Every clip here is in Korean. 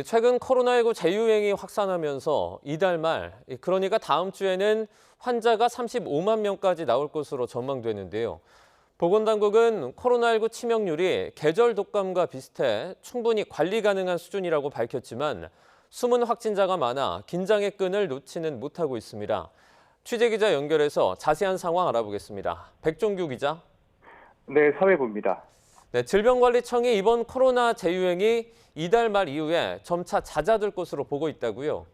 최근 코로나19 재유행이 확산하면서 이달 말, 그러니까 다음 주에는 환자가 35만 명까지 나올 것으로 전망되는데요. 보건당국은 코로나19 치명률이 계절 독감과 비슷해 충분히 관리 가능한 수준이라고 밝혔지만 숨은 확진자가 많아 긴장의 끈을 놓지는 못하고 있습니다. 취재기자 연결해서 자세한 상황 알아보겠습니다. 백종규 기자. 네, 사회부입니다. 네, 질병관리청이 이번 코로나 재유행이 이달 말 이후에 점차 잦아들 것으로 보고 있다고요.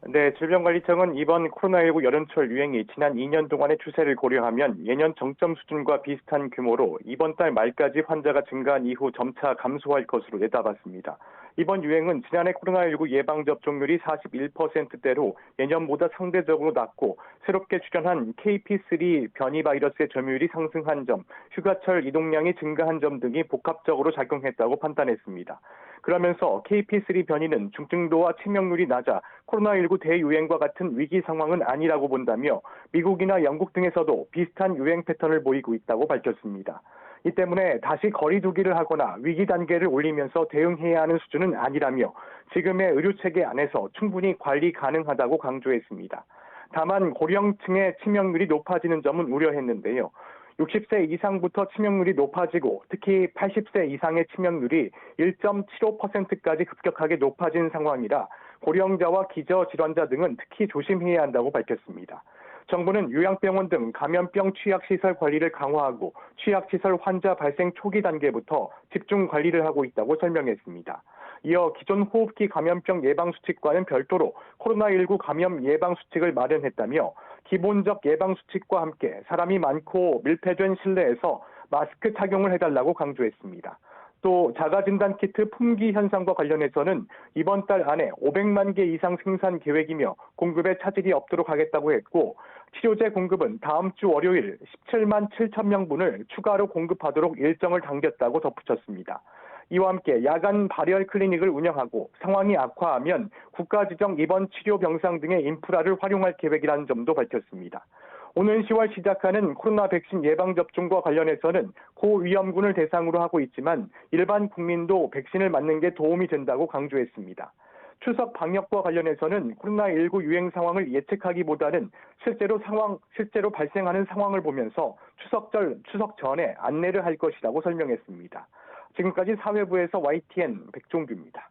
네, 질병관리청은 이번 코로나19 여름철 유행이 지난 2년 동안의 추세를 고려하면 예년 정점 수준과 비슷한 규모로 이번 달 말까지 환자가 증가한 이후 점차 감소할 것으로 내다봤습니다. 이번 유행은 지난해 코로나19 예방접종률이 41%대로 예년보다 상대적으로 낮고 새롭게 출현한 KP3 변이 바이러스의 점유율이 상승한 점, 휴가철 이동량이 증가한 점 등이 복합적으로 작용했다고 판단했습니다. 그러면서 KP3 변이는 중증도와 치명률이 낮아 코로나19 대유행과 같은 위기 상황은 아니라고 본다며 미국이나 영국 등에서도 비슷한 유행 패턴을 보이고 있다고 밝혔습니다. 이 때문에 다시 거리 두기를 하거나 위기 단계를 올리면서 대응해야 하는 수준은 아니라며 지금의 의료체계 안에서 충분히 관리 가능하다고 강조했습니다. 다만 고령층의 치명률이 높아지는 점은 우려했는데요. 60세 이상부터 치명률이 높아지고 특히 80세 이상의 치명률이 1.75%까지 급격하게 높아진 상황이라 고령자와 기저질환자 등은 특히 조심해야 한다고 밝혔습니다. 정부는 요양병원 등 감염병 취약시설 관리를 강화하고 취약시설 환자 발생 초기 단계부터 집중 관리를 하고 있다고 설명했습니다. 이어 기존 호흡기 감염병 예방수칙과는 별도로 코로나19 감염 예방수칙을 마련했다며 기본적 예방수칙과 함께 사람이 많고 밀폐된 실내에서 마스크 착용을 해달라고 강조했습니다. 또 자가진단키트 품귀 현상과 관련해서는 이번 달 안에 500만 개 이상 생산 계획이며 공급에 차질이 없도록 하겠다고 했고 치료제 공급은 다음 주 월요일 17만 7천 명분을 추가로 공급하도록 일정을 당겼다고 덧붙였습니다. 이와 함께 야간 발열 클리닉을 운영하고 상황이 악화하면 국가 지정 입원 치료 병상 등의 인프라를 활용할 계획이라는 점도 밝혔습니다. 오는 10월 시작하는 코로나 백신 예방접종과 관련해서는 고위험군을 대상으로 하고 있지만 일반 국민도 백신을 맞는 게 도움이 된다고 강조했습니다. 추석 방역과 관련해서는 코로나19 유행 상황을 예측하기보다는 실제로 발생하는 상황을 보면서 추석 전에 안내를 할 것이라고 설명했습니다. 지금까지 사회부에서 YTN 백종규입니다.